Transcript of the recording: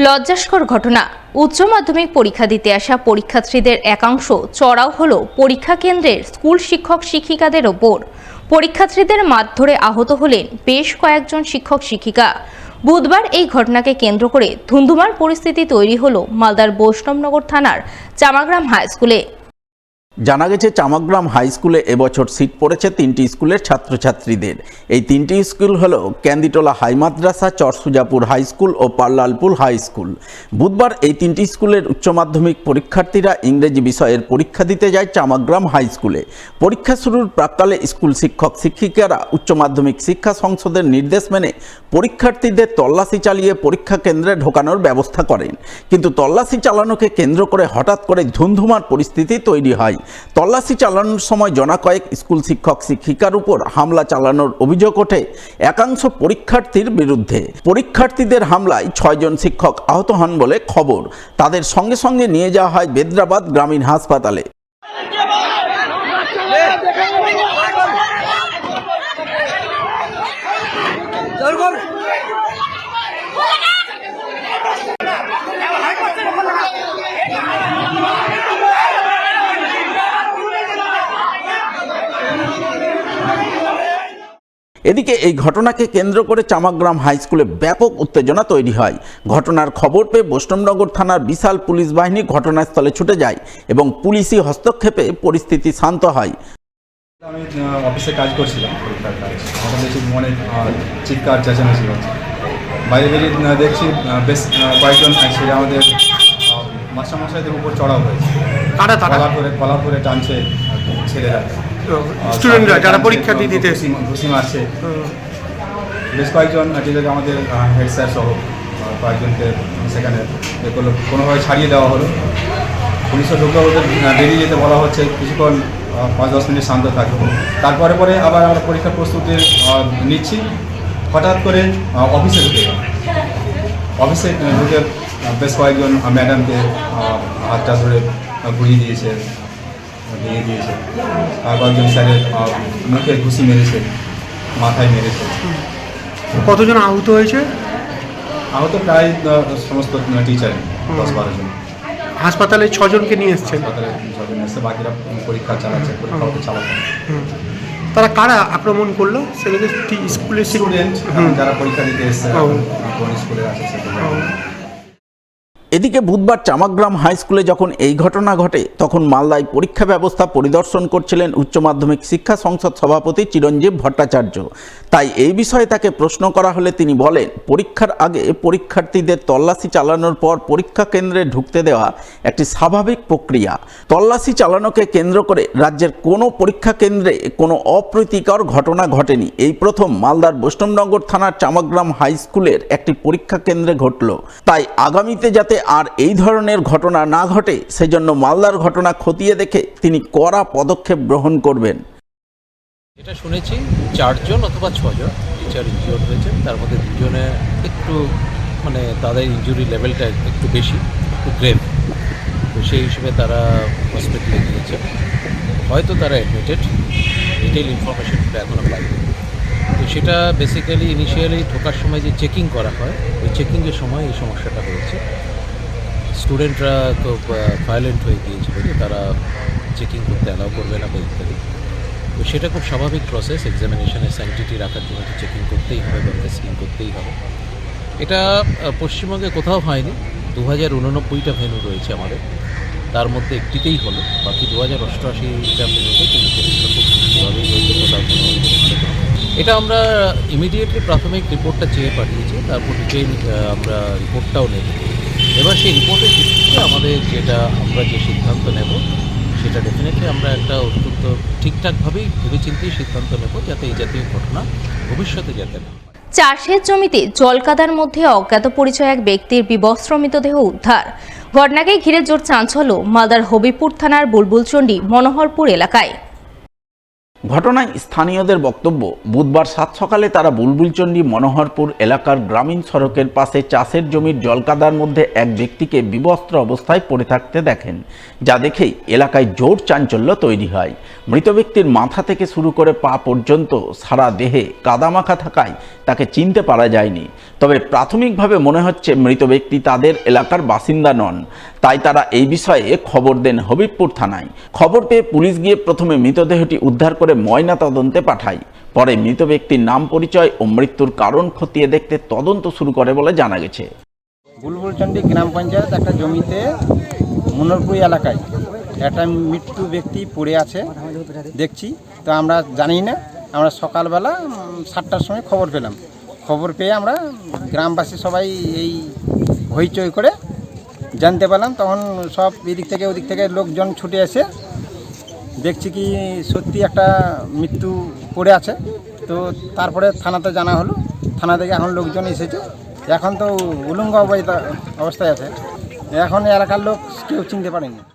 লজ্জাস্কর ঘটনা। উচ্চ মাধ্যমিক পরীক্ষা দিতে আসা পরীক্ষার্থীদের একাংশ চড়াও হলো পরীক্ষা কেন্দ্রের স্কুল শিক্ষক শিক্ষিকাদের ওপর। পরীক্ষার্থীদের মারধরে আহত হলেন বেশ কয়েকজন শিক্ষক শিক্ষিকা। বুধবার এই ঘটনাকে কেন্দ্র করে ধুন্ধুমার পরিস্থিতি তৈরি হলো মালদার বৈষ্ণবনগর থানার চামাগ্রাম হাই স্কুলে। জানা গেছে, চামাগ্রাম হাই স্কুলে এবছর সিট পড়েছে 3টি স্কুলের ছাত্রছাত্রীদের। এই 3টি স্কুল হলো ক্যান্দিটোলা হাই মাদ্রাসা, চরসুজাপুর হাই স্কুল ও পাল্লালপুর হাই স্কুল। বুধবার এই 3টি স্কুলের উচ্চ মাধ্যমিক পরীক্ষার্থীরা ইংরেজি বিষয়ের পরীক্ষা দিতে যায় চামাগ্রাম হাই স্কুলে। পরীক্ষা শুরুর প্রাক্কালে স্কুল শিক্ষক শিক্ষিকারা উচ্চ মাধ্যমিক শিক্ষা সংসদের নির্দেশ মেনে পরীক্ষার্থীদের তল্লাশি চালিয়ে পরীক্ষা কেন্দ্রে ঢোকানোর ব্যবস্থা করেন। কিন্তু তল্লাশি চালানোকে কেন্দ্র করে হঠাৎ করে ধুন্ধুমার পরিস্থিতি তৈরি হয়। তল্লাশি চালানোর সময় জনা কয়েক স্কুল শিক্ষক শিক্ষিকার উপর হামলা চালানোর অভিযোগ ওঠে একাংশ পরীক্ষার্থীর বিরুদ্ধে। পরীক্ষার্থীদের হামলায় 6 জন শিক্ষক আহত হন বলে খবর। তাদের সঙ্গে সঙ্গে নিয়ে যাওয়া হয় বেদ্রাবাদ গ্রামীণ হাসপাতালে। এদিকে এই ঘটনাকে কেন্দ্র করে চামাগ্রাম হাই স্কুলে ব্যাপক উত্তেজনা তৈরি হয়। ঘটনার খবর পেয়ে বৈষ্ণবনগর থানার বিশাল পুলিশ বাহিনী ঘটনাস্থলে ছুটে যায় এবং পুলিশি হস্তক্ষেপে পরিস্থিতি শান্ত হয়। আমি অফিসে কাজ করছিলাম, পরীক্ষার কাজ। তখন দেখছি মনে চিৎকার চেঁচামেচি হচ্ছে। বাইরে বেরিয়ে দেখছি বেশ কয়েকজন ছেলে আমাদের মাস্টারমশাইদের উপর চড়াও হয়েছে। কলার করে টানছে ছেলেরা, স্টুডেন্টরা যারা পরীক্ষা দিতে ঘুষি মারছে। বেশ কয়েকজন টিচার আমাদের হেড স্যার সহ কয়েকজনকে সেখানে কোনোভাবে ছাড়িয়ে দেওয়া হলো। পুলিশও ঢুকে ওদের বেরিয়ে যেতে বলা হচ্ছে, কিছুক্ষণ 5-10 মিনিট শান্ত থাকবো। তারপরে আবার আমরা পরীক্ষার প্রস্তুতি নিচ্ছি। হঠাৎ করে অফিসে ঢুকে গেল। অফিসে ঢুকে বেশ কয়েকজন ম্যাডামকে হাতটা ধরে ঘুরিয়ে দিয়েছে, ভেঙে দিয়েছে। আর কয়েকজন স্যারের মুখে ঘুষি মেরেছে, মাথায় মেরেছে। কতজন আহত হয়েছে? আহত প্রায় সমস্ত টিচার 10-12 জন। হাসপাতালে 6 জনকে নিয়ে এসছেন। হাসপাতালে 6 জন এসছে, বাকিরা পরীক্ষা চালাচ্ছে, পরীক্ষা চালাচ্ছে। তারা কারা আক্রমণ করলো? সেগুলো স্কুলের স্টুডেন্ট যারা পরীক্ষা দিতে এসছে, কোন স্কুলে আছে সেটা। এদিকে বুধবার চামাগ্রাম হাই স্কুলে যখন এই ঘটনা ঘটে, তখন মালদায় পরীক্ষা ব্যবস্থা পরিদর্শন করছিলেন উচ্চ মাধ্যমিক শিক্ষা সংসদ সভাপতি চিরঞ্জীব ভট্টাচার্য। তাই এই বিষয়ে তাকে প্রশ্ন করা হলে তিনি বলেন, পরীক্ষার আগে পরীক্ষার্থীদের তল্লাশি চালানোর পর পরীক্ষা কেন্দ্রে ঢুকতে দেওয়া একটি স্বাভাবিক প্রক্রিয়া। তল্লাশি চালানোকে কেন্দ্র করে রাজ্যের কোনো পরীক্ষা কেন্দ্রে কোনো অপ্রীতিকর ঘটনা ঘটেনি। এই প্রথম মালদার বৈষ্ণবনগর থানার চামাগ্রাম হাই স্কুলের একটি পরীক্ষা কেন্দ্রে ঘটল। তাই আগামীতে যাতে আর এই ধরনের ঘটনা না ঘটে, সেজন্য মালদার ঘটনা খতিয়ে দেখে তিনি কড়া পদক্ষেপ গ্রহণ করবেন। এটা শুনেছি 4 জন অথবা 6 জন টিচার ইনজিওর্ড হয়েছেন। তার মধ্যে 2 জনে একটু তাদের ইনজুরি লেভেলটা একটু বেশি, একটু গ্রেভ। তো সেই হিসেবে তারা হসপিটালে গিয়েছে। হয়তো তারা অ্যাডমিটেড, ডিটেল ইনফরমেশনটা এখনও পাইনি। তো সেটা বেসিক্যালি ইনিশিয়ালি ঢোকার সময় যে চেকিং করা হয়, ওই চেকিংয়ের সময় এই সমস্যাটা হয়েছে। স্টুডেন্টরা খুব ভায়োলেন্ট হয়ে গিয়েছিল যে তারা চেকিং করতে অ্যালাউ করবে না বা ইত্যাদি। তো সেটা খুব স্বাভাবিক প্রসেস। এক্সামিনেশনের স্যাংটিটি রাখার জন্য তো চেকিং করতেই হবে বা টেস্টিং করতেই হবে। এটা পশ্চিমবঙ্গে কোথাও হয়নি। 2089টা ভেন্যু রয়েছে আমাদের, তার মধ্যে একটিতেই হলো। বাকি 2088টা ভেন্যুতে কিন্তু পরীক্ষা খুব সুষ্ঠুভাবেই হয়েছে। কোথাও এটা আমরা ইমিডিয়েটলি প্রাথমিক রিপোর্টটা চেয়ে পাঠিয়েছি, তারপর ডিটেইল আমরা রিপোর্টটাও নেব। এবার সেই রিপোর্টের ভিত্তিতে আমাদের আমরা যে সিদ্ধান্ত নেব, সেটা ডেফিনেটলি আমরা একটা অত্যন্ত ঠিকঠাকভাবেই ভেবেচিন্তেই সিদ্ধান্ত নেব, যাতে এই জাতীয় ঘটনা ভবিষ্যতে যাতে না হয়। চাষের জমিতে জলকাদার মধ্যে অজ্ঞাত পরিচয় এক ব্যক্তির বিবস্ত্র মৃতদেহ উদ্ধার। ঘটনাকে ঘিরে জোর চাঞ্চল্য মালদার হবিপুর থানার বুলবুলচন্ডী মনোহরপুর এলাকায়। ঘটনায় স্থানীয়দের বক্তব্য, বুধবার সাত সকালে তারা বুলবুলচন্ডী মনোহরপুর এলাকার গ্রামীণ সড়কের পাশে চাষের জমির জলকাদার মধ্যে এক ব্যক্তিকে বিবস্ত্র অবস্থায় পড়ে থাকতে দেখেন, যা দেখেই এলাকায় জোর চাঞ্চল্য তৈরি হয়। মৃত ব্যক্তির মাথা থেকে শুরু করে পা পর্যন্ত সারা দেহে কাদামাখা থাকায় তাকে চিনতে পারা যায়নি। তবে প্রাথমিকভাবে মনে হচ্ছে মৃত ব্যক্তি তাদের এলাকার বাসিন্দা নন, তাই তারা এই বিষয়ে খবর দেন হবিবপুর থানায়। খবর পেয়ে পুলিশ গিয়ে প্রথমে মৃতদেহটি উদ্ধার করে ময়না তদন্তে পাঠায়। পরে মৃত ব্যক্তির নাম পরিচয় ও মৃত্যুর কারণ খতিয়ে দেখতে তদন্ত শুরু করে বলে জানা গেছে। বুলবুলচন্ডী গ্রাম পঞ্চায়েত একটা জমিতে মনোহরপুর এলাকায় একটা মৃত্যু ব্যক্তি পড়ে আছে দেখছি। তো আমরা জানি না, আমরা সকালবেলা 7টার সময় খবর পেলাম। খবর পেয়ে আমরা গ্রামবাসী সবাই এই হইচই করে জানতে পারলাম। তখন সব এদিক থেকে ওদিক থেকে লোকজন ছুটে এসে দেখছি কি সত্যি একটা মৃত্যু পড়ে আছে। তো তারপরে থানাতে জানা হলো, থানা থেকে এখন লোকজন এসেছে। এখন তো উলঙ্গ অবস্থায় আছে, এখন এলাকার লোক কেউ চিনতে পারেনি।